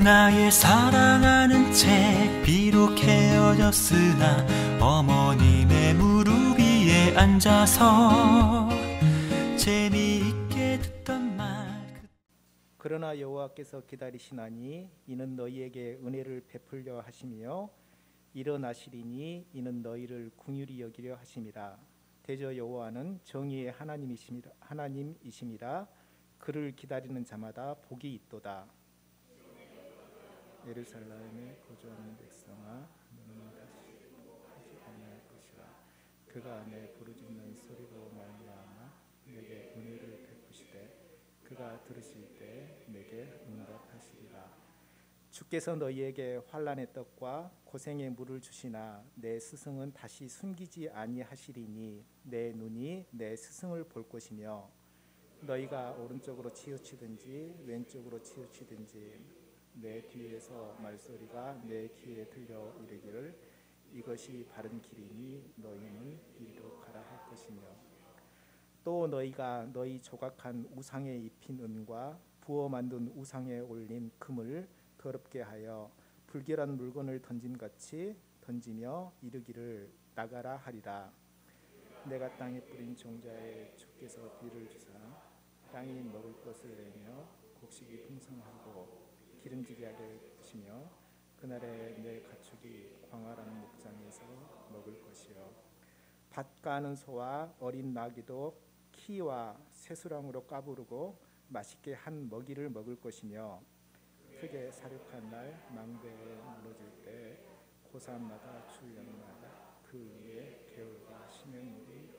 나의 사랑하는 책 비록 헤어졌으나 어머님의 무릎 위에 앉아서 재미있게 듣던 말. 그러나 여호와께서 기다리시나니 이는 너희에게 은혜를 베풀려 하시며 일어나시리니 이는 너희를 긍휼히 여기려 하심이라. 대저 여호와는 정의의 하나님이심이라. 그를 기다리는 자마다 복이 있도다. 예루살렘에 거주하는 백성아, 너는 다시 하지 아니할 것이라. 그가 내 부르짖는 소리로 말미암아 내게 은혜를 베푸시되 그가 들으실 때 내게 응답하시리라. 주께서 너희에게 환난의 떡과 고생의 물을 주시나 내 스승은 다시 숨기지 아니하시리니 내 눈이 내 스승을 볼 것이며 너희가 오른쪽으로 치우치든지 왼쪽으로 치우치든지 내 뒤에서 말소리가 내 귀에 들려 이르기를 이것이 바른 길이니 너희는 이리로 가라 할 것이며 또 너희가 너희 조각한 우상에 입힌 은과 부어 만든 우상에 올린 금을 더럽게 하여 불결한 물건을 던짐같이 던지며 이르기를 나가라 하리라. 내가 땅에 뿌린 종자에 주께서 비를 주사 땅이 먹을 것을 내며 곡식이 풍성하고 기름지게 하게 하시며 그날에 내 가축이 광활한 목장에서 먹을 것이요 밭 가는 소와 어린 나귀도 키와 새수랑으로 까부르고 맛있게 한 먹이를 먹을 것이며 크게 사륙한 날 망대에 무너질 때 고사마다 주년마다 그 위에 개울과 시냇물이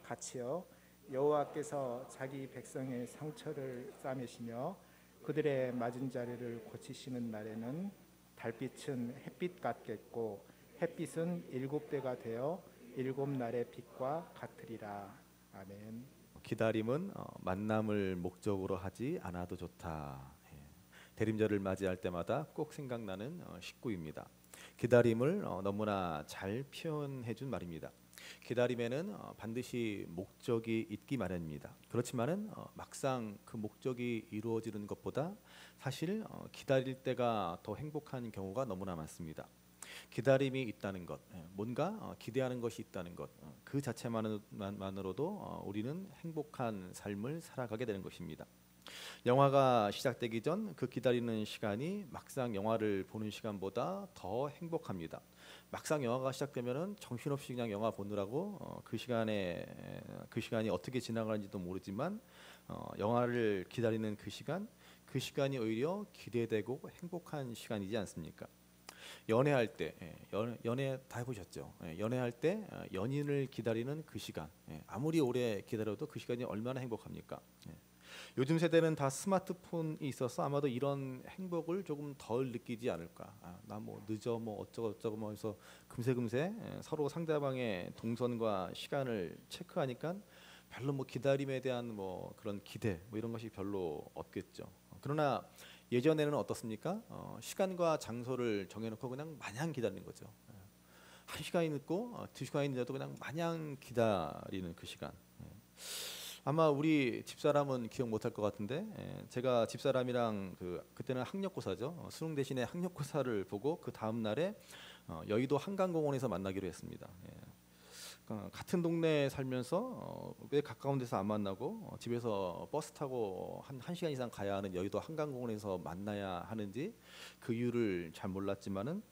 같이요 여호와께서 자기 백성의 상처를 싸매시며 그들의 맞은 자리를 고치시는 날에는 달빛은 햇빛 같겠고 햇빛은 7배가 되어 7날의 빛과 같으리라. 아멘. 기다림은 만남을 목적으로 하지 않아도 좋다. 대림절을 맞이할 때마다 꼭 생각나는 식구입니다. 기다림을 너무나 잘 표현해준 말입니다. 기다림에는 반드시 목적이 있기 마련입니다. 그렇지만은 막상 그 목적이 이루어지는 것보다 사실 기다릴 때가 더 행복한 경우가 너무나 많습니다. 기다림이 있다는 것, 뭔가 기대하는 것이 있다는 것, 그 자체만으로도 우리는 행복한 삶을 살아가게 되는 것입니다. 영화가 시작되기 전 그 기다리는 시간이 막상 영화를 보는 시간보다 더 행복합니다. 막상 영화가 시작되면은 정신없이 그냥 영화 보느라고 그 시간이 어떻게 지나가는지도 모르지만 영화를 기다리는 그 시간이 오히려 기대되고 행복한 시간이지 않습니까? 연애할 때 연애 다 해보셨죠? 연애할 때 연인을 기다리는 그 시간, 아무리 오래 기다려도 그 시간이 얼마나 행복합니까? 요즘 세대는 다 스마트폰이 있어서 아마도 이런 행복을 조금 덜 느끼지 않을까. 나 뭐 늦어 뭐 어쩌고 뭐 해서 금세 서로 상대방의 동선과 시간을 체크하니까 별로 뭐 기다림에 대한 뭐 그런 기대 뭐 이런 것이 별로 없겠죠. 그러나 예전에는 어떻습니까? 시간과 장소를 정해놓고 그냥 마냥 기다리는 거죠. 1시간이 늦고 2시간이 늦어도 그냥 마냥 기다리는 그 시간. 아마 우리 집사람은 기억 못할 것 같은데 제가 집사람이랑 그때는 학력고사죠. 수능 대신에 학력고사를 보고 그 다음 날에 여의도 한강공원에서 만나기로 했습니다. 같은 동네에 살면서 왜 가까운 데서 안 만나고 집에서 버스 타고 한 1시간 이상 가야 하는 여의도 한강공원에서 만나야 하는지 그 이유를 잘 몰랐지만은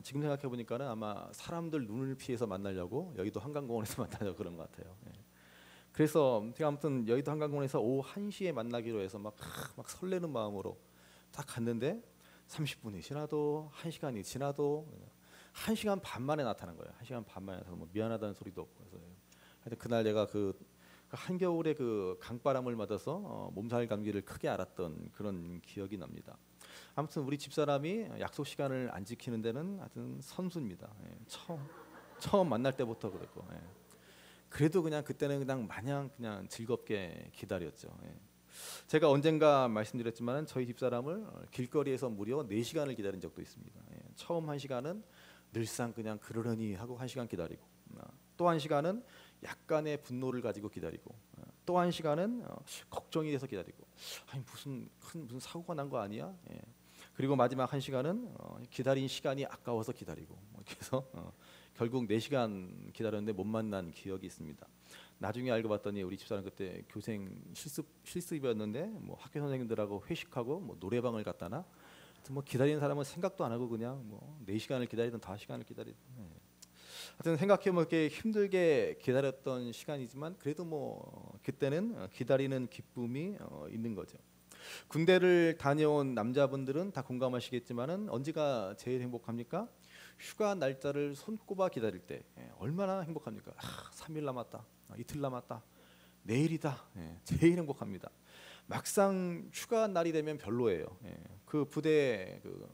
지금 생각해 보니까는 아마 사람들 눈을 피해서 만나려고 여의도 한강공원에서 만나려고 그런 것 같아요. 그래서 제가 아무튼 여의도 한강공원에서 오후 1시에 만나기로 해서 막 설레는 마음으로 딱 갔는데 30분이 지나도 1시간이 지나도 1시간 반 만에 나타난 거예요. 1시간 반 만에 나타나서 뭐 미안하다는 소리도 없고 그래서 하여튼 그날 내가 그 한겨울에 그 강바람을 맞아서 몸살 감기를 크게 앓았던 그런 기억이 납니다. 아무튼 우리 집사람이 약속 시간을 안 지키는 데는 하여튼 선수입니다. 처음 만날 때부터 그랬고. 그래도 그냥 그때는 그냥 마냥 그냥 즐겁게 기다렸죠. 제가 언젠가 말씀드렸지만 저희 집사람을 길거리에서 무려 4시간을 기다린 적도 있습니다. 처음 1시간은 늘상 그냥 그러려니 하고 1시간 기다리고 또 1시간은 약간의 분노를 가지고 기다리고 또 1시간은 걱정이 돼서 기다리고 아니 무슨 사고가 난 거 아니야? 그리고 마지막 1시간은 기다린 시간이 아까워서 기다리고 그래서 결국 4시간 기다렸는데 못 만난 기억이 있습니다. 나중에 알고 봤더니 우리 집사람 그때 교생 실습이었는데 뭐 학교 선생님들하고 회식하고 뭐 노래방을 갔다나 뭐 기다리는 사람은 생각도 안 하고 그냥 뭐 4시간을 기다리든 5시간을 기다리든 하여튼 생각해보면 이렇게 힘들게 기다렸던 시간이지만 그래도 뭐 그때는 기다리는 기쁨이 있는 거죠. 군대를 다녀온 남자분들은 다 공감하시겠지만은 언제가 제일 행복합니까? 휴가 날짜를 손꼽아 기다릴 때 얼마나 행복합니까? 3일 남았다, 이틀 남았다, 내일이다. 제일 행복합니다. 막상 휴가 날이 되면 별로예요. 그 부대 그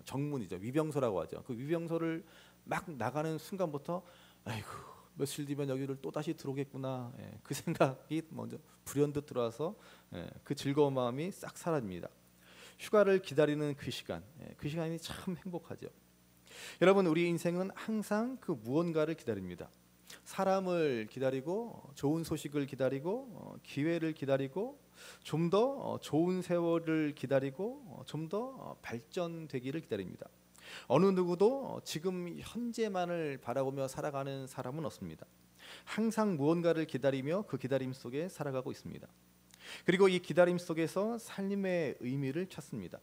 정문이죠, 위병소라고 하죠. 그 위병소를 막 나가는 순간부터 아이고 며칠 뒤면 여기를 또 다시 들어오겠구나. 그 생각이 먼저 불현듯 들어와서 그 즐거운 마음이 싹 사라집니다. 휴가를 기다리는 그 시간, 그 시간이 참 행복하죠. 여러분, 우리 인생은 항상 그 무언가를 기다립니다. 사람을 기다리고 좋은 소식을 기다리고 기회를 기다리고 좀 더 좋은 세월을 기다리고 좀 더 발전되기를 기다립니다. 어느 누구도 지금 현재만을 바라보며 살아가는 사람은 없습니다. 항상 무언가를 기다리며 그 기다림 속에 살아가고 있습니다. 그리고 이 기다림 속에서 삶의 의미를 찾습니다.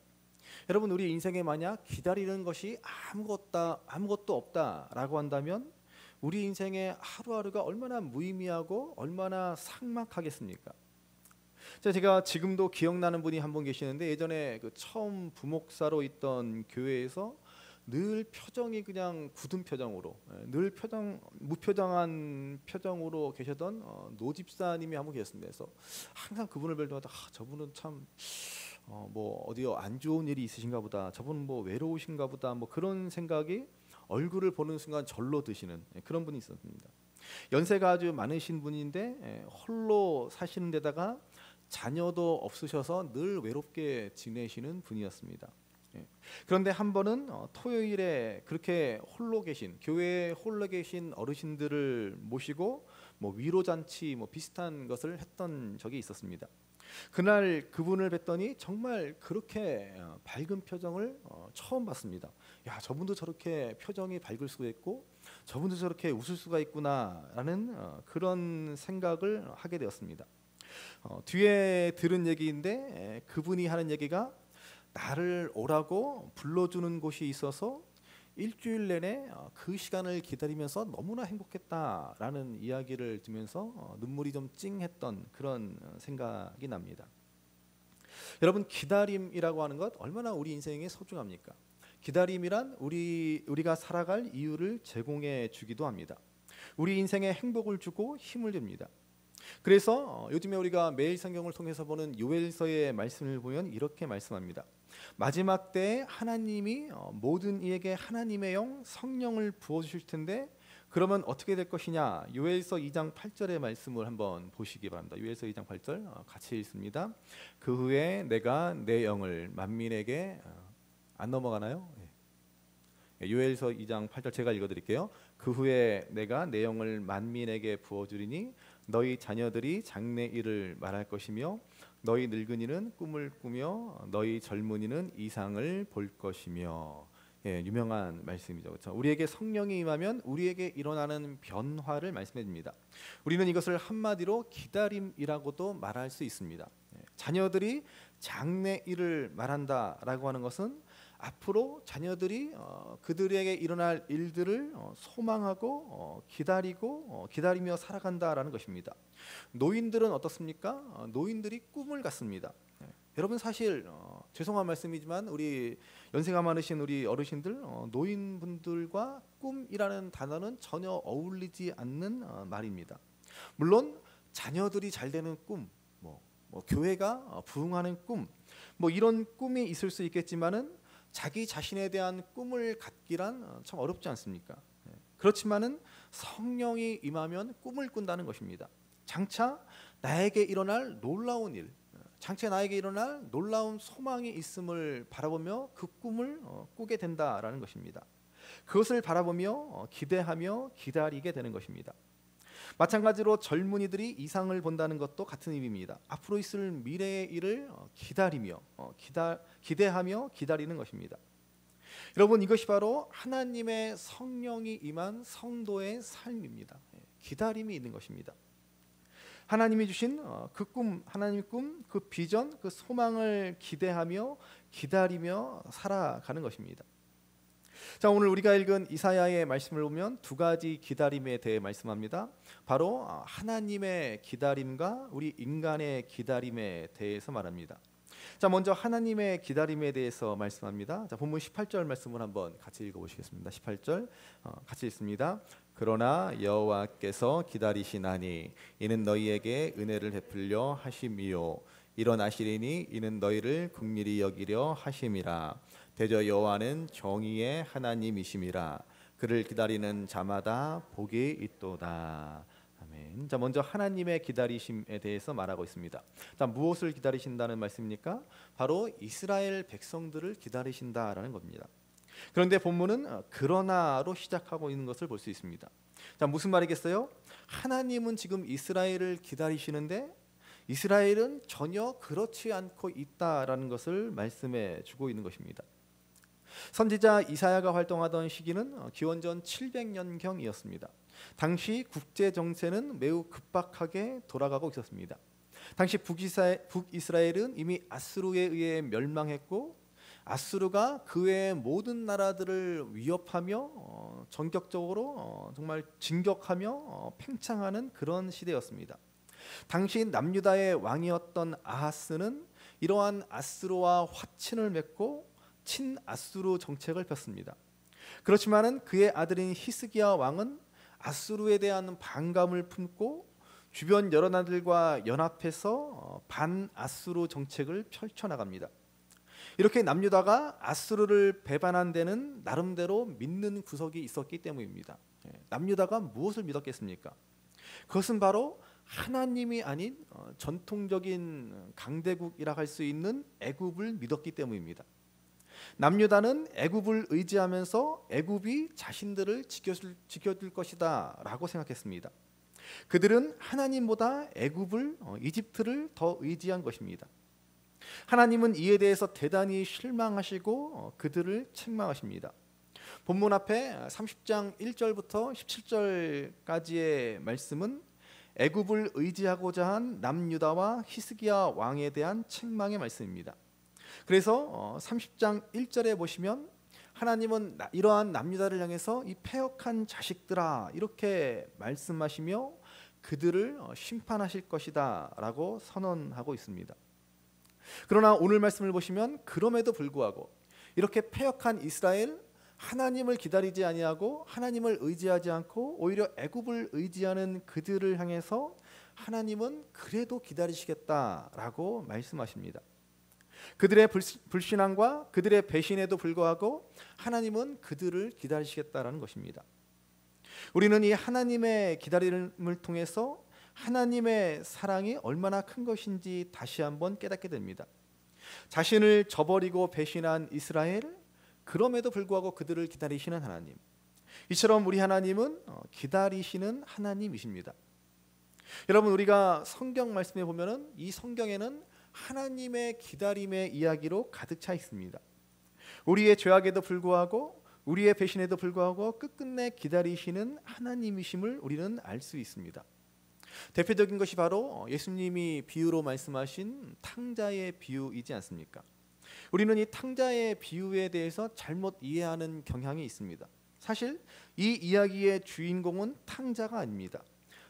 여러분, 우리 인생에 만약 기다리는 것이 아무것도 없다라고 한다면 우리 인생의 하루하루가 얼마나 무의미하고 얼마나 삭막하겠습니까? 제가 지금도 기억나는 분이 한 분 계시는데 예전에 그 처음 부목사로 있던 교회에서 늘 표정이 그냥 굳은 표정으로 늘 무표정한 표정으로 계셨던 노집사님이 한 분 계셨습니다. 그래서 항상 그분을 뵐 때마다 저분은 참 뭐 어디 안 좋은 일이 있으신가 보다, 저분은 뭐 외로우신가 보다, 뭐 그런 생각이 얼굴을 보는 순간 절로 드시는 그런 분이 있었습니다. 연세가 아주 많으신 분인데 홀로 사시는 데다가 자녀도 없으셔서 늘 외롭게 지내시는 분이었습니다. 그런데 한 번은 토요일에 그렇게 홀로 계신 교회에 홀로 계신 어르신들을 모시고 뭐 위로잔치 뭐 비슷한 것을 했던 적이 있었습니다. 그날 그분을 뵀더니 정말 그렇게 밝은 표정을 처음 봤습니다. 야, 저분도 저렇게 표정이 밝을 수가 있고 저분도 저렇게 웃을 수가 있구나라는 그런 생각을 하게 되었습니다. 뒤에 들은 얘기인데 그분이 하는 얘기가 나를 오라고 불러주는 곳이 있어서 일주일 내내 그 시간을 기다리면서 너무나 행복했다라는 이야기를 들으면서 눈물이 좀 찡했던 그런 생각이 납니다. 여러분, 기다림이라고 하는 것 얼마나 우리 인생에 소중합니까? 기다림이란 우리가 살아갈 이유를 제공해 주기도 합니다. 우리 인생에 행복을 주고 힘을 줍니다. 그래서 요즘에 우리가 매일 성경을 통해서 보는 요엘서의 말씀을 보면 이렇게 말씀합니다. 마지막 때에 하나님이 모든 이에게 하나님의 영 성령을 부어주실 텐데 그러면 어떻게 될 것이냐. 요엘서 2장 8절의 말씀을 한번 보시기 바랍니다. 요엘서 2장 8절 같이 읽습니다. 그 후에 내가 내 영을 만민에게 안 넘어가나요? 요엘서 2장 8절 제가 읽어드릴게요. 그 후에 내가 내 영을 만민에게 부어주리니 너희 자녀들이 장래일을 말할 것이며 너희 늙은이는 꿈을 꾸며 너희 젊은이는 이상을 볼 것이며. 유명한 말씀이죠. 그렇죠? 우리에게 성령이 임하면 우리에게 일어나는 변화를 말씀해 줍니다. 우리는 이것을 한마디로 기다림이라고도 말할 수 있습니다. 자녀들이 장래일을 말한다라고 하는 것은 앞으로 자녀들이 그들에게 일어날 일들을 소망하고 기다리며 살아간다라는 것입니다. 노인들은 어떻습니까? 노인들이 꿈을 갖습니다. 여러분, 사실 죄송한 말씀이지만 우리 연세가 많으신 우리 어르신들, 노인분들과 꿈이라는 단어는 전혀 어울리지 않는 말입니다. 물론 자녀들이 잘 되는 꿈, 뭐 교회가 부흥하는 꿈, 뭐 이런 꿈이 있을 수 있겠지만은 자기 자신에 대한 꿈을 갖기란 참 어렵지 않습니까? 그렇지만은 성령이 임하면 꿈을 꾼다는 것입니다. 장차 나에게 일어날 놀라운 일, 장차 나에게 일어날 놀라운 소망이 있음을 바라보며 그 꿈을 꾸게 된다라는 것입니다. 그것을 바라보며 기대하며 기다리게 되는 것입니다. 마찬가지로 젊은이들이 이상을 본다는 것도 같은 의미입니다. 앞으로 있을 미래의 일을 기다리며 기대하며 기다리는 것입니다. 여러분, 이것이 바로 하나님의 성령이 임한 성도의 삶입니다. 기다림이 있는 것입니다. 하나님이 주신 그 꿈, 하나님의 꿈, 그 비전, 그 소망을 기대하며 기다리며 살아가는 것입니다. 자, 오늘 우리가 읽은 이사야의 말씀을 보면 두 가지 기다림에 대해 말씀합니다. 바로 하나님의 기다림과 우리 인간의 기다림에 대해서 말합니다. 자, 먼저 하나님의 기다림에 대해서 말씀합니다. 자, 본문 18절 말씀을 한번 같이 읽어보시겠습니다. 18절 같이 읽습니다. 그러나 여호와께서 기다리시나니 이는 너희에게 은혜를 베풀려 하심이요 일어나시리니 이는 너희를 긍휼히 여기려 하심이라. 대저 여호와는 정의의 하나님이심이라. 그를 기다리는 자마다 복이 있도다. 아멘. 자, 먼저 하나님의 기다리심에 대해서 말하고 있습니다. 자, 무엇을 기다리신다는 말씀입니까? 바로 이스라엘 백성들을 기다리신다라는 겁니다. 그런데 본문은 그러나로 시작하고 있는 것을 볼 수 있습니다. 자, 무슨 말이겠어요? 하나님은 지금 이스라엘을 기다리시는데 이스라엘은 전혀 그렇지 않고 있다라는 것을 말씀해 주고 있는 것입니다. 선지자 이사야가 활동하던 시기는 기원전 700년경이었습니다. 당시 국제 정세는 매우 급박하게 돌아가고 있었습니다. 당시 북이스라엘은 이미 아수르에 의해 멸망했고 아수르가 그 외의 모든 나라들을 위협하며 전격적으로 정말 진격하며 팽창하는 그런 시대였습니다. 당시 남유다의 왕이었던 아하스는 이러한 아수르와 화친을 맺고 친아수르 정책을 폈습니다. 그렇지만은 그의 아들인 히스기야 왕은 아수르에 대한 반감을 품고 주변 여러 나라들과 연합해서 반아수르 정책을 펼쳐나갑니다. 이렇게 남유다가 아수르를 배반한 데는 나름대로 믿는 구석이 있었기 때문입니다. 남유다가 무엇을 믿었겠습니까? 그것은 바로 하나님이 아닌 전통적인 강대국이라 할 수 있는 애굽을 믿었기 때문입니다. 남유다는 애굽을 의지하면서 애굽이 자신들을 지켜줄 것이다 라고 생각했습니다. 그들은 하나님보다 애굽을 이집트를 더 의지한 것입니다. 하나님은 이에 대해서 대단히 실망하시고 그들을 책망하십니다. 본문 앞에 30장 1절부터 17절까지의 말씀은 애굽을 의지하고자 한 남유다와 히스기야 왕에 대한 책망의 말씀입니다. 그래서 30장 1절에 보시면 하나님은 이러한 남유다를 향해서 이 패역한 자식들아 이렇게 말씀하시며 그들을 심판하실 것이다 라고 선언하고 있습니다. 그러나 오늘 말씀을 보시면 그럼에도 불구하고 이렇게 패역한 이스라엘, 하나님을 기다리지 아니하고 하나님을 의지하지 않고 오히려 애굽을 의지하는 그들을 향해서 하나님은 그래도 기다리시겠다라고 말씀하십니다. 그들의 불신앙과 그들의 배신에도 불구하고 하나님은 그들을 기다리시겠다라는 것입니다. 우리는 이 하나님의 기다림을 통해서 하나님의 사랑이 얼마나 큰 것인지 다시 한번 깨닫게 됩니다. 자신을 저버리고 배신한 이스라엘, 그럼에도 불구하고 그들을 기다리시는 하나님. 이처럼 우리 하나님은 기다리시는 하나님이십니다. 여러분, 우리가 성경 말씀에 보면은 이 성경에는 하나님의 기다림의 이야기로 가득 차 있습니다. 우리의 죄악에도 불구하고 우리의 배신에도 불구하고 끝끝내 기다리시는 하나님이심을 우리는 알 수 있습니다. 대표적인 것이 바로 예수님이 비유로 말씀하신 탕자의 비유이지 않습니까? 우리는 이 탕자의 비유에 대해서 잘못 이해하는 경향이 있습니다. 사실 이 이야기의 주인공은 탕자가 아닙니다.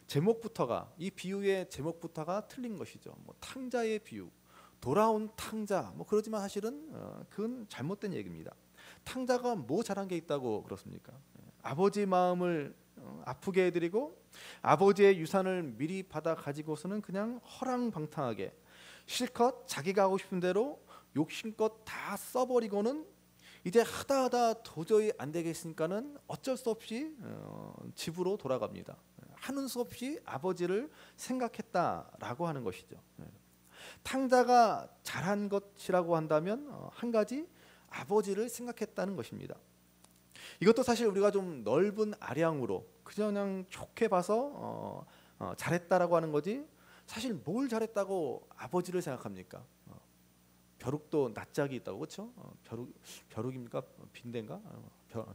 제목부터가, 이 비유의 제목부터가 틀린 것이죠. 탕자의 비유, 돌아온 탕자, 그러지만 사실은 그건 잘못된 얘기입니다. 탕자가 뭐 잘한 게 있다고 그렇습니까? 아버지 마음을 아프게 해드리고 아버지의 유산을 미리 받아 가지고서는 그냥 허랑방탕하게 실컷 자기가 하고 싶은 대로 욕심껏 다 써버리고는 이제 하다 도저히 안 되겠으니까는 어쩔 수 없이 집으로 돌아갑니다. 하는 수 없이 아버지를 생각했다라고 하는 것이죠. 탕자가 잘한 것이라고 한다면 한 가지 아버지를 생각했다는 것입니다. 이것도 사실 우리가 좀 넓은 아량으로 그냥 좋게 봐서 잘했다라고 하는 거지 사실 뭘 잘했다고 아버지를 생각합니까? 벼룩도 낯짝이 있다고 그렇죠? 벼룩입니까? 빈대인가?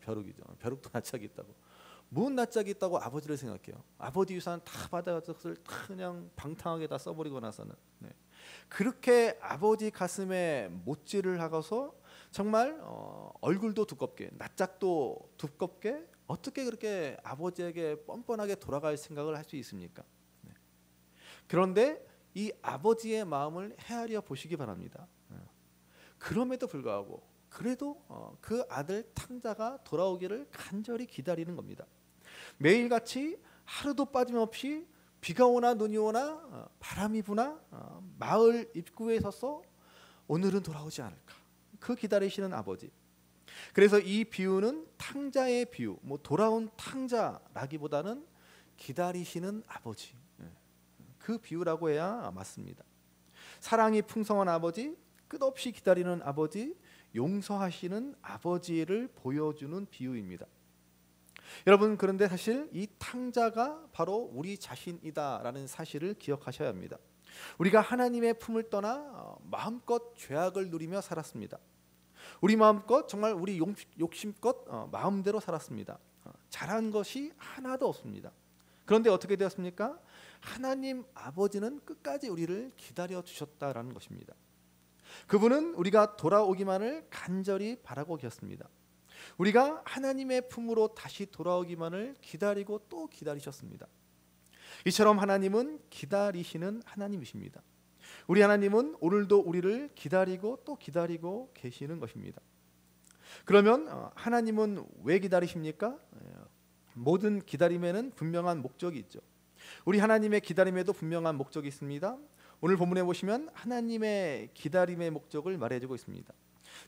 벼룩이죠. 벼룩도 낯짝이 있다고. 뭔 낯짝이 있다고 아버지를 생각해요. 아버지 유산 다 받아서 다 그냥 방탕하게 다 써버리고 나서는 그렇게 아버지 가슴에 못질을 하고서 정말 얼굴도 두껍게 낯짝도 두껍게 어떻게 그렇게 아버지에게 뻔뻔하게 돌아갈 생각을 할 수 있습니까? 그런데 이 아버지의 마음을 헤아려 보시기 바랍니다. 그럼에도 불구하고 그래도 그 아들 탕자가 돌아오기를 간절히 기다리는 겁니다. 매일같이 하루도 빠짐없이 비가 오나 눈이 오나 바람이 부나 마을 입구에 서서 오늘은 돌아오지 않을까 그 기다리시는 아버지. 그래서 이 비유는 탕자의 비유, 뭐 돌아온 탕자라기보다는 기다리시는 아버지, 그 비유라고 해야 맞습니다. 사랑이 풍성한 아버지, 끝없이 기다리는 아버지, 용서하시는 아버지를 보여주는 비유입니다. 여러분, 그런데 사실 이 탕자가 바로 우리 자신이다라는 사실을 기억하셔야 합니다. 우리가 하나님의 품을 떠나 마음껏 죄악을 누리며 살았습니다. 우리 마음껏 정말 우리 욕심껏 마음대로 살았습니다. 잘한 것이 하나도 없습니다. 그런데 어떻게 되었습니까? 하나님 아버지는 끝까지 우리를 기다려 주셨다라는 것입니다. 그분은 우리가 돌아오기만을 간절히 바라고 계셨습니다. 우리가 하나님의 품으로 다시 돌아오기만을 기다리고 또 기다리셨습니다. 이처럼 하나님은 기다리시는 하나님이십니다. 우리 하나님은 오늘도 우리를 기다리고 또 기다리고 계시는 것입니다. 그러면 하나님은 왜 기다리십니까? 모든 기다림에는 분명한 목적이 있죠. 우리 하나님의 기다림에도 분명한 목적이 있습니다. 오늘 본문에 보시면 하나님의 기다림의 목적을 말해주고 있습니다.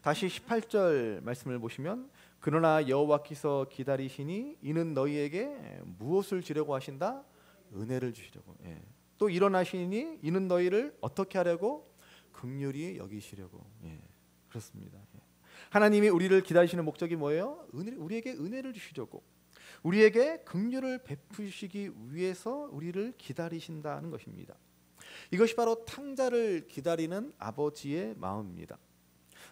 다시 18절 말씀을 보시면 그러나 여호와께서 기다리시니 이는 너희에게 무엇을 주려고 하신다? 은혜를 주시려고. 또 일어나시니 이는 너희를 어떻게 하려고? 긍휼히 여기시려고. 그렇습니다. 하나님이 우리를 기다리시는 목적이 뭐예요? 우리에게 은혜를 주시려고, 우리에게 긍휼을 베푸시기 위해서 우리를 기다리신다는 것입니다. 이것이 바로 탕자를 기다리는 아버지의 마음입니다.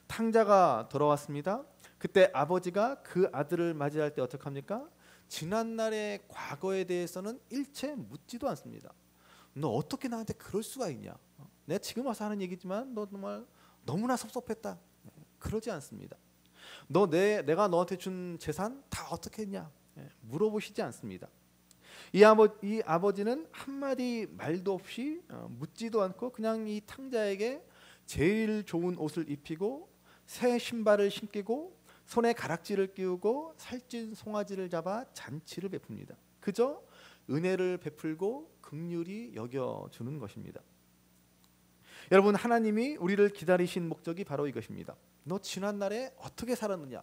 탕자가 돌아왔습니다. 그때 아버지가 그 아들을 맞이할 때 어떻게 합니까? 지난날의 과거에 대해서는 일체 묻지도 않습니다. 너 어떻게 나한테 그럴 수가 있냐? 내가 지금 와서 하는 얘기지만 너 정말 너무나 섭섭했다. 그러지 않습니다. 내가 너한테 준 재산 다 어떻게 했냐? 물어보시지 않습니다. 이 아버지는 한마디 말도 없이 묻지도 않고 그냥 이 탕자에게 제일 좋은 옷을 입히고 새 신발을 신기고 손에 가락지를 끼우고 살찐 송아지를 잡아 잔치를 베풉니다. 그저 은혜를 베풀고 긍휼히 여겨주는 것입니다. 여러분, 하나님이 우리를 기다리신 목적이 바로 이것입니다. 너 지난날에 어떻게 살았느냐?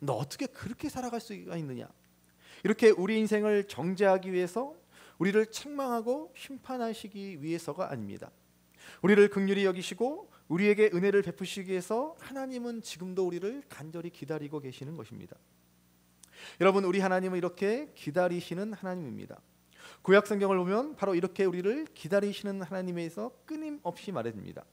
너 어떻게 그렇게 살아갈 수가 있느냐? 이렇게 우리 인생을 정죄하기 위해서, 우리를 책망하고 심판하시기 위해서가 아닙니다. 우리를 긍휼히 여기시고 우리에게 은혜를 베푸시기 위해서 하나님은 지금도 우리를 간절히 기다리고 계시는 것입니다. 여러분, 우리 하나님은 이렇게 기다리시는 하나님입니다. 구약 성경을 보면 바로 이렇게 우리를 기다리시는 하나님에서 끊임없이 말해줍니다.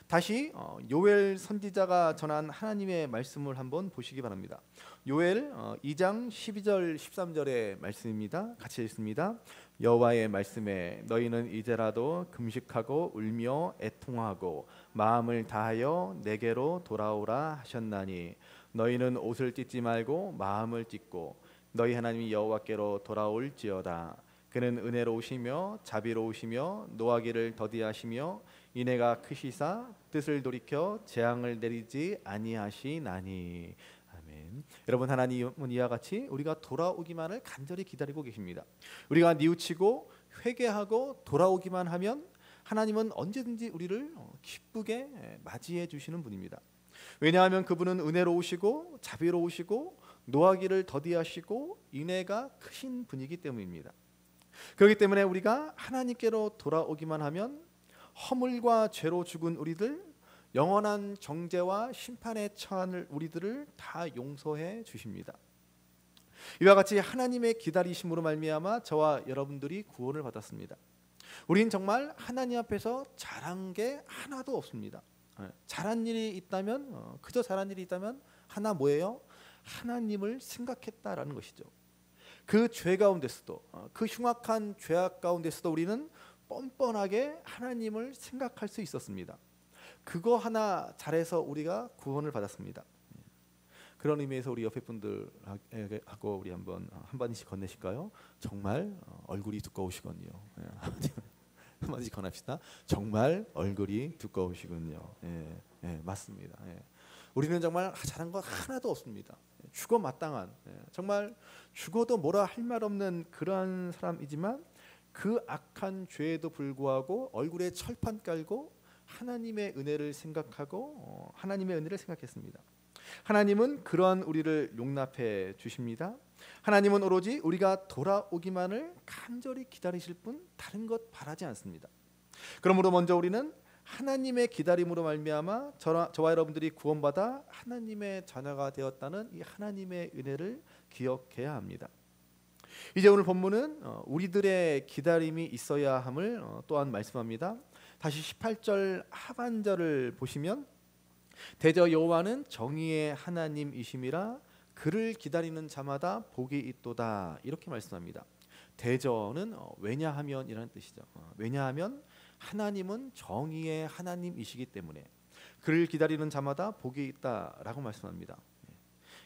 다시 요엘 선지자가 전한 하나님의 말씀을 한번 보시기 바랍니다. 요엘 2장 12절 13절의 말씀입니다. 같이 읽습니다. 여호와의 말씀에 너희는 이제라도 금식하고 울며 애통하고 마음을 다하여 내게로 돌아오라 하셨나니 너희는 옷을 찢지 말고 마음을 찢고 너희 하나님 여호와께로 돌아올지어다. 그는 은혜로우시며 자비로우시며 노하기를 더디하시며 인애가 크시사 뜻을 돌이켜 재앙을 내리지 아니하시나니. 아멘. 여러분, 하나님은 이와 같이 우리가 돌아오기만을 간절히 기다리고 계십니다. 우리가 뉘우치고 회개하고 돌아오기만 하면 하나님은 언제든지 우리를 기쁘게 맞이해 주시는 분입니다. 왜냐하면 그분은 은혜로우시고 자비로우시고 노하기를 더디하시고 인애가 크신 분이기 때문입니다. 그렇기 때문에 우리가 하나님께로 돌아오기만 하면 허물과 죄로 죽은 우리들, 영원한 정죄와 심판에 처한 우리들을 다 용서해 주십니다. 이와 같이 하나님의 기다리심으로 말미암아 저와 여러분들이 구원을 받았습니다. 우리는 정말 하나님 앞에서 잘한 게 하나도 없습니다. 잘한 일이 있다면 그저 잘한 일이 있다면 하나 뭐예요? 하나님을 생각했다라는 것이죠. 그 죄 가운데서도 그 흉악한 죄악 가운데서도 우리는 뻔뻔하게 하나님을 생각할 수 있었습니다. 그거 하나 잘해서 우리가 구원을 받았습니다. 그런 의미에서 우리 옆에 분들하고 우리 한마디씩 건네실까요? 정말 얼굴이 두꺼우시군요. 한마디씩 건합시다. 정말 얼굴이 두꺼우시군요. 맞습니다. 우리는 정말 잘한 것 하나도 없습니다. 죽어 마땅한, 정말 죽어도 뭐라 할 말 없는 그러한 사람이지만 그 악한 죄에도 불구하고 얼굴에 철판 깔고 하나님의 은혜를 생각하고 하나님의 은혜를 생각했습니다. 하나님은 그러한 우리를 용납해 주십니다. 하나님은 오로지 우리가 돌아오기만을 간절히 기다리실 뿐 다른 것 바라지 않습니다. 그러므로 먼저 우리는 하나님의 기다림으로 말미암아 저와 여러분들이 구원받아 하나님의 자녀가 되었다는 이 하나님의 은혜를 기억해야 합니다. 이제 오늘 본문은 우리들의 기다림이 있어야 함을 또한 말씀합니다. 다시 18절 하반절을 보시면 대저 여호와는 정의의 하나님이심이라 그를 기다리는 자마다 복이 있도다 이렇게 말씀합니다. 대저는 왜냐하면이라는 뜻이죠. 왜냐하면 하나님은 정의의 하나님이시기 때문에 그를 기다리는 자마다 복이 있다라고 말씀합니다.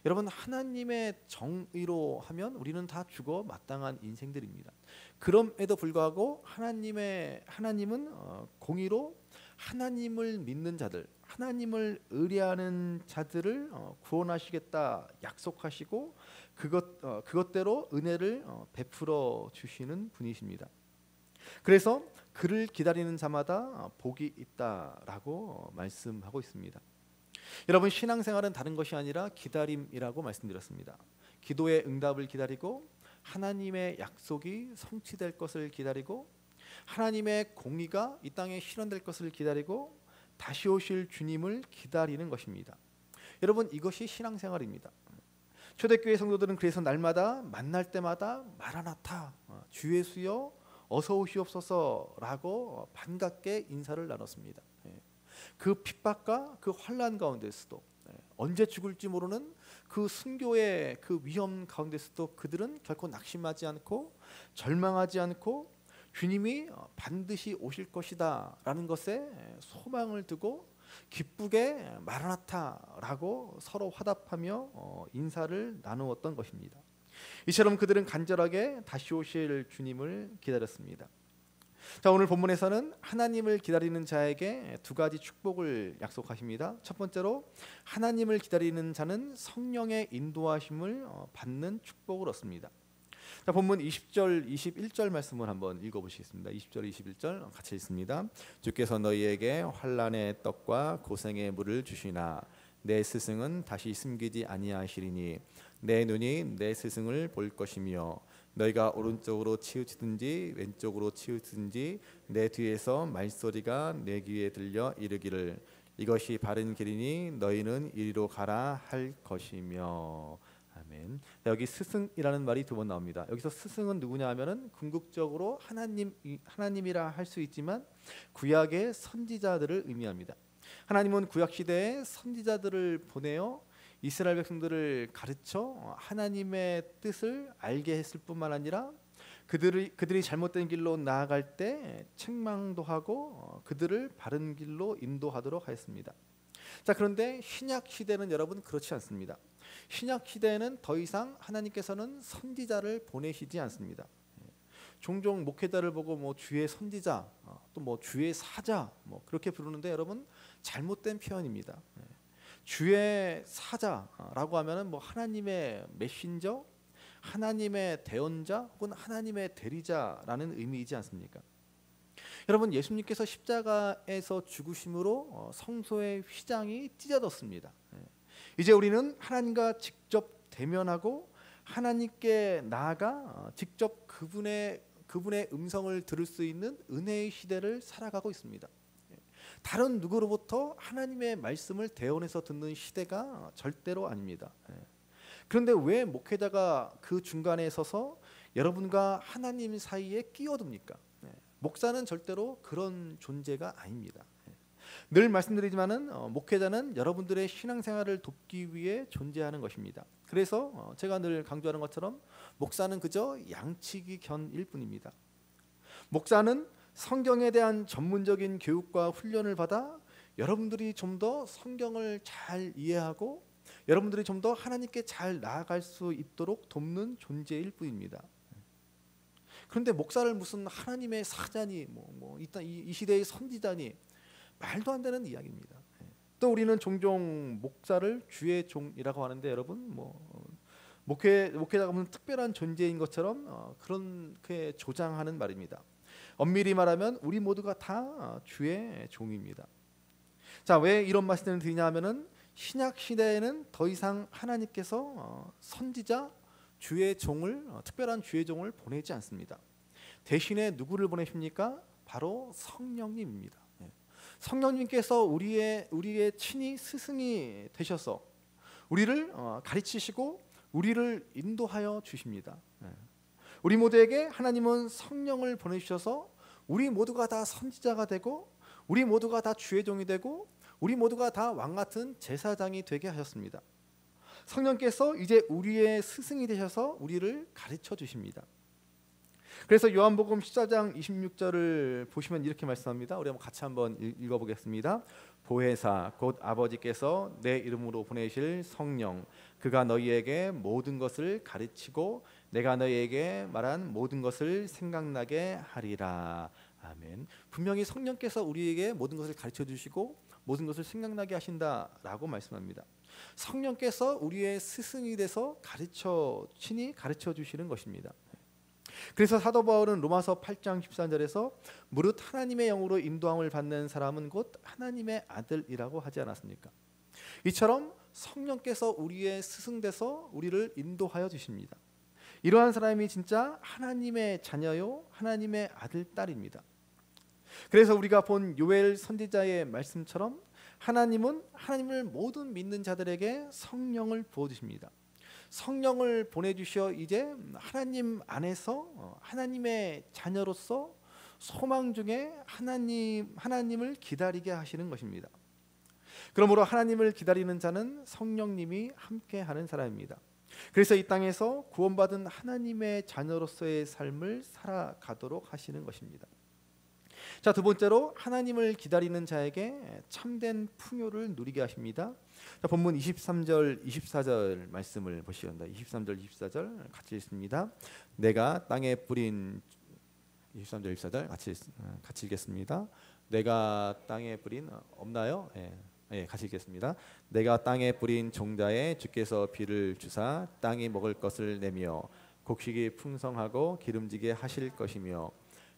여러분, 하나님의 정의로 하면 우리는 다 죽어 마땅한 인생들입니다. 그럼에도 불구하고 하나님은 공의로 하나님을 믿는 자들, 하나님을 의뢰하는 자들을 구원하시겠다 약속하시고 그것대로 은혜를 베풀어 주시는 분이십니다. 그래서 그를 기다리는 자마다 복이 있다라고 말씀하고 있습니다. 여러분, 신앙생활은 다른 것이 아니라 기다림이라고 말씀드렸습니다. 기도의 응답을 기다리고 하나님의 약속이 성취될 것을 기다리고 하나님의 공의가 이 땅에 실현될 것을 기다리고 다시 오실 주님을 기다리는 것입니다. 여러분, 이것이 신앙생활입니다. 초대교회 성도들은 그래서 날마다 만날 때마다 마라나타, 주 예수여 어서 오시옵소서라고 반갑게 인사를 나눴습니다. 그 핍박과 그 환난 가운데서도 언제 죽을지 모르는 그 순교의 그 위험 가운데서도 그들은 결코 낙심하지 않고 절망하지 않고 주님이 반드시 오실 것이다 라는 것에 소망을 두고 기쁘게 마라나타라고 서로 화답하며 인사를 나누었던 것입니다. 이처럼 그들은 간절하게 다시 오실 주님을 기다렸습니다. 자, 오늘 본문에서는 하나님을 기다리는 자에게 두 가지 축복을 약속하십니다. 첫 번째로 하나님을 기다리는 자는 성령의 인도하심을 받는 축복을 얻습니다. 자, 본문 20절 21절 말씀을 한번 읽어보시겠습니다. 20절 21절 같이 읽습니다. 주께서 너희에게 환난의 떡과 고생의 물을 주시나 내 스승은 다시 숨기지 아니하시리니 내 눈이 내 스승을 볼 것이며 너희가 오른쪽으로 치우치든지 왼쪽으로 치우치든지 내 뒤에서 말소리가 내 귀에 들려 이르기를 이것이 바른 길이니 너희는 이리로 가라 할 것이며. 아멘. 여기 스승이라는 말이 두 번 나옵니다. 여기서 스승은 누구냐 하면은 궁극적으로 하나님이라 할 수 있지만 구약의 선지자들을 의미합니다. 하나님은 구약 시대에 선지자들을 보내어 이스라엘 백성들을 가르쳐 하나님의 뜻을 알게 했을 뿐만 아니라 그들이 잘못된 길로 나아갈 때 책망도 하고 그들을 바른 길로 인도하도록 하였습니다. 자, 그런데 신약 시대는 여러분 그렇지 않습니다. 신약 시대에는 더 이상 하나님께서는 선지자를 보내시지 않습니다. 종종 목회자를 보고 주의 선지자, 또 주의 사자 그렇게 부르는데 여러분 잘못된 표현입니다. 주의 사자라고 하면은 하나님의 메신저, 하나님의 대언자 혹은 하나님의 대리자라는 의미이지 않습니까? 여러분, 예수님께서 십자가에서 죽으심으로 성소의 휘장이 찢어졌습니다. 이제 우리는 하나님과 직접 대면하고 하나님께 나아가 직접 그분의 음성을 들을 수 있는 은혜의 시대를 살아가고 있습니다. 다른 누구로부터 하나님의 말씀을 대언해서 듣는 시대가 절대로 아닙니다. 그런데 왜 목회자가 그 중간에 서서 여러분과 하나님 사이에 끼어듭니까? 목사는 절대로 그런 존재가 아닙니다. 늘 말씀드리지만은 목회자는 여러분들의 신앙생활을 돕기 위해 존재하는 것입니다. 그래서 제가 늘 강조하는 것처럼 목사는 그저 양치기 견일 뿐입니다. 목사는 성경에 대한 전문적인 교육과 훈련을 받아 여러분들이 좀 더 성경을 잘 이해하고 여러분들이 좀 더 하나님께 잘 나아갈 수 있도록 돕는 존재일 뿐입니다. 그런데 목사를 무슨 하나님의 사자니 이 시대의 선지자니 말도 안 되는 이야기입니다. 또 우리는 종종 목사를 주의 종이라고 하는데 여러분 목회자가 무슨 특별한 존재인 것처럼 그렇게 조장하는 말입니다. 엄밀히 말하면 우리 모두가 다 주의 종입니다. 자, 왜 이런 말씀을 드리냐 하면은 신약 시대에는 더 이상 하나님께서 선지자 주의 종을 특별한 주의 종을 보내지 않습니다. 대신에 누구를 보내십니까? 바로 성령님입니다. 성령님께서 우리의 친히 스승이 되셔서 우리를 가르치시고 우리를 인도하여 주십니다. 우리 모두에게 하나님은 성령을 보내주셔서 우리 모두가 다 선지자가 되고 우리 모두가 다 주의 종이 되고 우리 모두가 다 왕같은 제사장이 되게 하셨습니다. 성령께서 이제 우리의 스승이 되셔서 우리를 가르쳐 주십니다. 그래서 요한복음 14장 26절을 보시면 이렇게 말씀합니다. 우리 한번 같이 한번 읽어보겠습니다. 보혜사 곧 아버지께서 내 이름으로 보내실 성령 그가 너희에게 모든 것을 가르치고 내가 너희에게 말한 모든 것을 생각나게 하리라. 아멘. 분명히 성령께서 우리에게 모든 것을 가르쳐 주시고 모든 것을 생각나게 하신다라고 말씀합니다. 성령께서 우리의 스승이 돼서 친히 가르쳐 주시는 것입니다. 그래서 사도 바울은 로마서 8장 13절에서 무릇 하나님의 영으로 인도함을 받는 사람은 곧 하나님의 아들이라고 하지 않았습니까? 이처럼 성령께서 우리의 스승 돼서 우리를 인도하여 주십니다. 이러한 사람이 진짜 하나님의 자녀요 하나님의 아들 딸입니다. 그래서 우리가 본 요엘 선지자의 말씀처럼 하나님을 모든 믿는 자들에게 성령을 부어주십니다. 성령을 보내주셔 이제 하나님 안에서 하나님의 자녀로서 소망 중에 하나님을 기다리게 하시는 것입니다. 그러므로 하나님을 기다리는 자는 성령님이 함께하는 사람입니다. 그래서 이 땅에서 구원받은 하나님의 자녀로서의 삶을 살아가도록 하시는 것입니다. 자, 두 번째로 하나님을 기다리는 자에게 참된 풍요를 누리게 하십니다. 자, 본문 23절 24절 말씀을 보시겠습니다. 23절 24절 같이 읽습니다. 내가 땅에 뿌린 23절 24절 같이 읽겠습니다. 내가 땅에 뿌린 없나요? 같이 읽겠습니다. 내가 땅에 뿌린 종자에 주께서 비를 주사 땅이 먹을 것을 내며 곡식이 풍성하고 기름지게 하실 것이며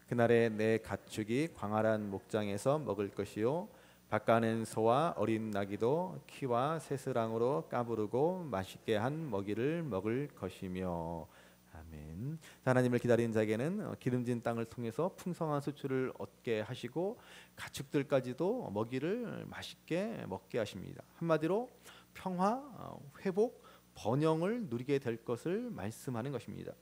그날에 내 가축이 광활한 목장에서 먹을 것이요 밭가는 소와 어린 나귀도 키와 새스랑으로 까부르고 맛있게 한 먹이를 먹을 것이며. 아멘. 하나님을 기다리는 자에게는 기름진 땅을 통해서 풍성한 수출을 얻게 하시고 가축들까지도 먹이를 맛있게 먹게 하십니다. 한마디로 평화, 회복, 번영을 누리게 될 것을 말씀하는 것입니다.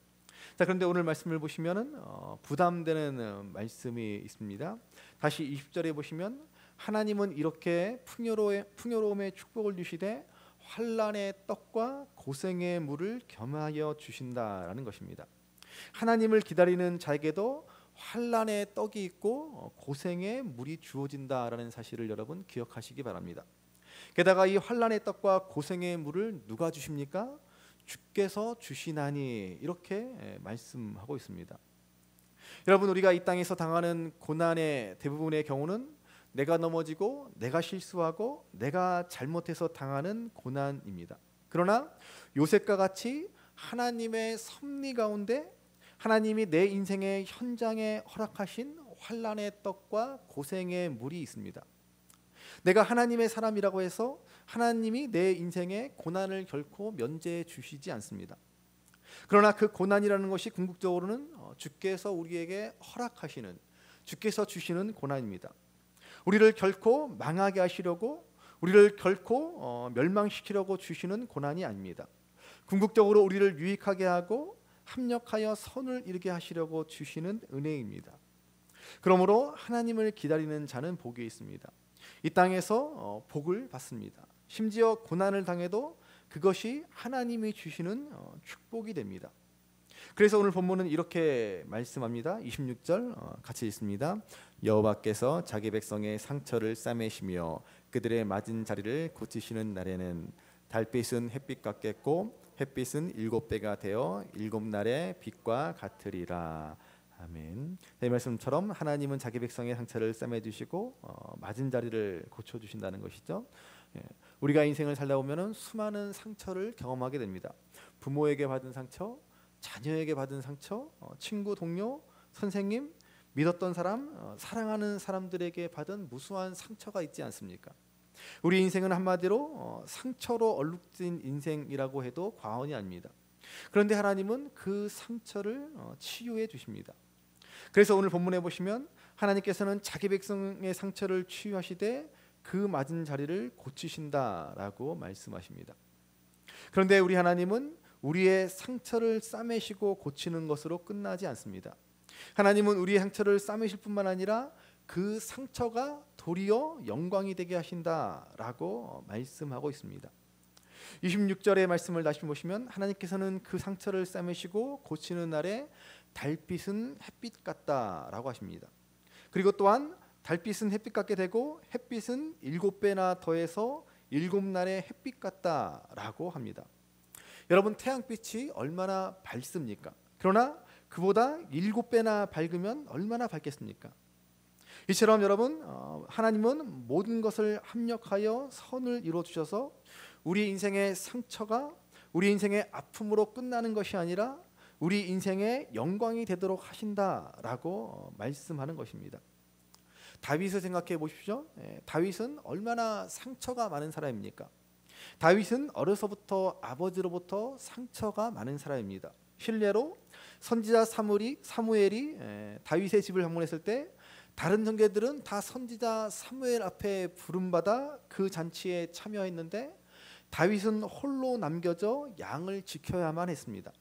자, 그런데 오늘 말씀을 보시면은 부담되는 말씀이 있습니다. 다시 20절에 보시면 하나님은 이렇게 풍요로움의 축복을 주시되 환난의 떡과 고생의 물을 겸하여 주신다라는 것입니다. 하나님을 기다리는 자에게도 환난의 떡이 있고 고생의 물이 주어진다라는 사실을 여러분 기억하시기 바랍니다. 게다가 이 환난의 떡과 고생의 물을 누가 주십니까? 주께서 주시나니 이렇게 말씀하고 있습니다. 여러분, 우리가 이 땅에서 당하는 고난의 대부분의 경우는 내가 넘어지고 내가 실수하고 내가 잘못해서 당하는 고난입니다. 그러나 요셉과 같이 하나님의 섭리 가운데 하나님이 내 인생의 현장에 허락하신 환난의 떡과 고생의 물이 있습니다. 내가 하나님의 사람이라고 해서 하나님이 내 인생의 고난을 결코 면제해 주시지 않습니다. 그러나 그 고난이라는 것이 궁극적으로는 주께서 우리에게 허락하시는, 주께서 주시는 고난입니다. 우리를 결코 망하게 하시려고, 우리를 결코 멸망시키려고 주시는 고난이 아닙니다. 궁극적으로 우리를 유익하게 하고 합력하여 선을 이루게 하시려고 주시는 은혜입니다. 그러므로 하나님을 기다리는 자는 복이 있습니다. 이 땅에서 복을 받습니다. 심지어 고난을 당해도 그것이 하나님이 주시는 축복이 됩니다. 그래서 오늘 본문은 이렇게 말씀합니다. 26절 같이 읽습니다. 여호와께서 자기 백성의 상처를 싸매시며 그들의 맞은 자리를 고치시는 날에는 달빛은 햇빛 같겠고 햇빛은 7배가 되어 7날의 빛과 같으리라. 아멘. 이 말씀처럼 하나님은 자기 백성의 상처를 싸매주시고 맞은 자리를 고쳐주신다는 것이죠. 우리가 인생을 살다 보면 수많은 상처를 경험하게 됩니다. 부모에게 받은 상처, 자녀에게 받은 상처, 친구, 동료, 선생님, 믿었던 사람, 사랑하는 사람들에게 받은 무수한 상처가 있지 않습니까? 우리 인생은 한마디로 상처로 얼룩진 인생이라고 해도 과언이 아닙니다. 그런데 하나님은 그 상처를 치유해 주십니다. 그래서 오늘 본문에 보시면 하나님께서는 자기 백성의 상처를 치유하시되 그 맞은 자리를 고치신다라고 말씀하십니다. 그런데 우리 하나님은 우리의 상처를 싸매시고 고치는 것으로 끝나지 않습니다. 하나님은 우리의 상처를 싸매실 뿐만 아니라 그 상처가 도리어 영광이 되게 하신다라고 말씀하고 있습니다. 26절의 말씀을 다시 보시면 하나님께서는 그 상처를 싸매시고 고치는 날에 달빛은 햇빛 같다라고 하십니다. 그리고 또한 달빛은 햇빛 같게 되고 햇빛은 7배나 더해서 7날의 햇빛 같다라고 합니다. 여러분, 태양빛이 얼마나 밝습니까? 그러나 그보다 7배나 밝으면 얼마나 밝겠습니까? 이처럼 여러분, 하나님은 모든 것을 합력하여 선을 이루어 주셔서 우리 인생의 상처가 우리 인생의 아픔으로 끝나는 것이 아니라 우리 인생의 영광이 되도록 하신다라고 말씀하는 것입니다. 다윗을 생각해 보십시오. 다윗은 얼마나 상처가 많은 사람입니까? 다윗은 어려서부터 아버지로부터 상처가 많은 사람입니다. 실례로 선지자 사무엘이 다윗의 집을 방문했을 때 다른 형제들은 다 선지자 사무엘 앞에 부름받아 그 잔치에 참여했는데 다윗은 홀로 남겨져 양을 지켜야만 했습니다.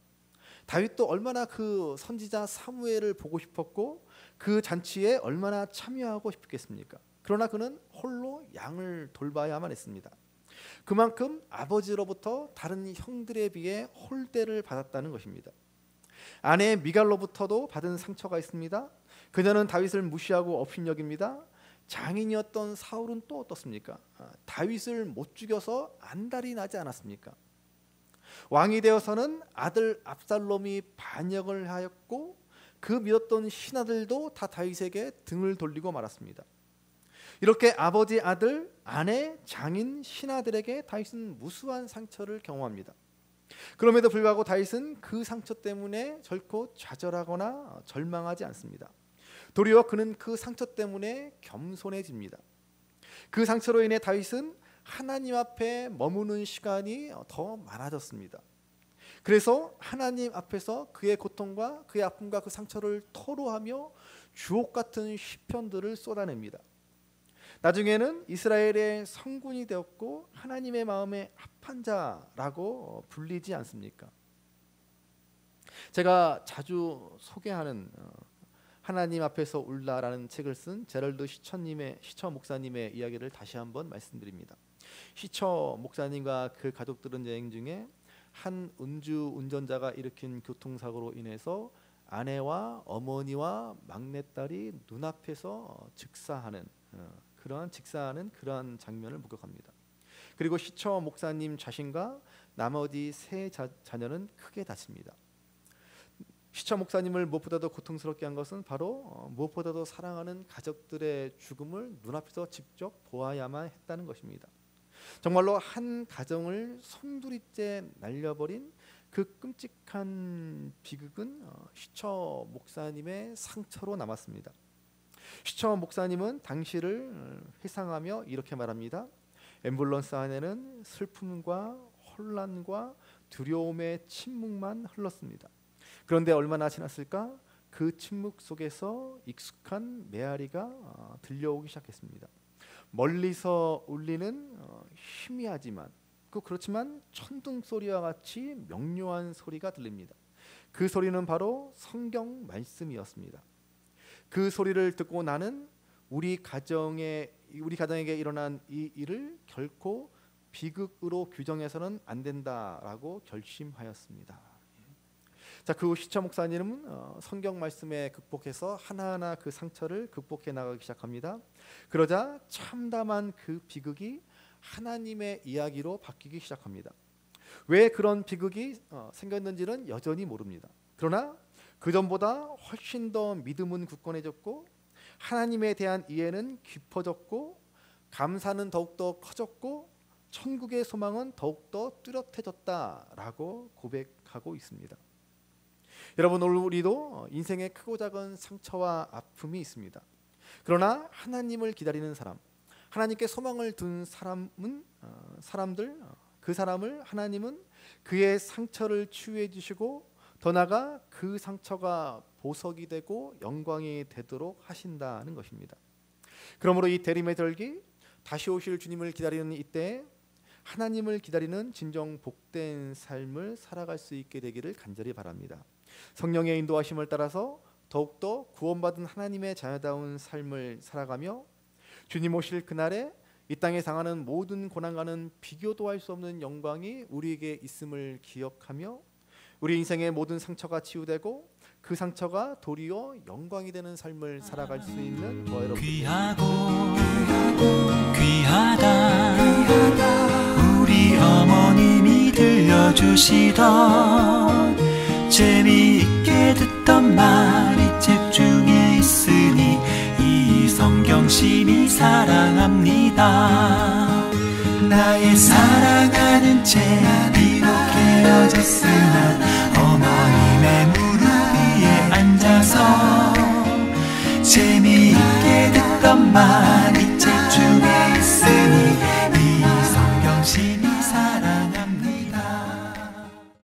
다윗도 얼마나 그 선지자 사무엘을 보고 싶었고 그 잔치에 얼마나 참여하고 싶겠습니까? 그러나 그는 홀로 양을 돌봐야만 했습니다. 그만큼 아버지로부터 다른 형들에 비해 홀대를 받았다는 것입니다. 아내 미갈로부터도 받은 상처가 있습니다. 그녀는 다윗을 무시하고 업신여깁니다. 장인이었던 사울은 또 어떻습니까? 다윗을 못 죽여서 안달이 나지 않았습니까? 왕이 되어서는 아들 압살롬이 반역을 하였고 그 믿었던 신하들도 다 다윗에게 등을 돌리고 말았습니다. 이렇게 아버지, 아들, 아내, 장인, 신하들에게 다윗은 무수한 상처를 경험합니다. 그럼에도 불구하고 다윗은 그 상처 때문에 결코 좌절하거나 절망하지 않습니다. 도리어 그는 그 상처 때문에 겸손해집니다. 그 상처로 인해 다윗은 하나님 앞에 머무는 시간이 더 많아졌습니다. 그래서 하나님 앞에서 그의 고통과 그의 아픔과 그 상처를 토로하며 주옥 같은 시편들을 쏟아냅니다. 나중에는 이스라엘의 성군이 되었고 하나님의 마음에 합한 자라고 불리지 않습니까? 제가 자주 소개하는 하나님 앞에서 울라라는 책을 쓴 제럴드 시처 목사님의 이야기를 다시 한번 말씀드립니다. 시처 목사님과 그 가족들은 여행 중에 한 음주 운전자가 일으킨 교통사고로 인해서 아내와 어머니와 막내딸이 눈앞에서 직사하는 그러한 장면을 목격합니다. 그리고 시처 목사님 자신과 나머지 세 자녀는 크게 다칩니다. 시처 목사님을 무엇보다도 고통스럽게 한 것은 바로 무엇보다도 사랑하는 가족들의 죽음을 눈앞에서 직접 보아야만 했다는 것입니다. 정말로 한 가정을 송두리째 날려버린 그 끔찍한 비극은 시처 목사님의 상처로 남았습니다. 시처 목사님은 당시를 회상하며 이렇게 말합니다. 앰뷸런스 안에는 슬픔과 혼란과 두려움의 침묵만 흘렀습니다. 그런데 얼마나 지났을까? 그 침묵 속에서 익숙한 메아리가 들려오기 시작했습니다. 멀리서 울리는 희미하지만 작고 그렇지만 천둥 소리와 같이 명료한 소리가 들립니다. 그 소리는 바로 성경 말씀이었습니다. 그 소리를 듣고 나는 우리 가정에게 일어난 이 일을 결코 비극으로 규정해서는 안 된다라고 결심하였습니다. 자, 그 후 시처 목사님은 성경 말씀에 극복해서 하나하나 그 상처를 극복해 나가기 시작합니다. 그러자 참담한 그 비극이 하나님의 이야기로 바뀌기 시작합니다. 왜 그런 비극이 생겼는지는 여전히 모릅니다. 그러나 그 전보다 훨씬 더 믿음은 굳건해졌고 하나님에 대한 이해는 깊어졌고 감사는 더욱더 커졌고 천국의 소망은 더욱더 뚜렷해졌다라고 고백하고 있습니다. 여러분, 오늘 우리도 인생에 크고 작은 상처와 아픔이 있습니다. 그러나 하나님을 기다리는 사람, 하나님께 소망을 둔 그 사람을 하나님은 그의 상처를 치유해 주시고 더 나아가 그 상처가 보석이 되고 영광이 되도록 하신다는 것입니다. 그러므로 이 대림의 절기, 다시 오실 주님을 기다리는 이때 하나님을 기다리는 진정 복된 삶을 살아갈 수 있게 되기를 간절히 바랍니다. 성령의 인도하심을 따라서 더욱더 구원받은 하나님의 자녀다운 삶을 살아가며 주님 오실 그날에 이 땅에 당하는 모든 고난과는 비교도 할 수 없는 영광이 우리에게 있음을 기억하며 우리 인생의 모든 상처가 치유되고 그 상처가 도리어 영광이 되는 삶을 살아갈 수 있는 저와 여러분 귀하고 귀하다 우리 어머님이 들려주시던 재미있게 듣던 말이 책 중에 있으니 이 성경 심히 사랑합니다. 나의 사랑하는 책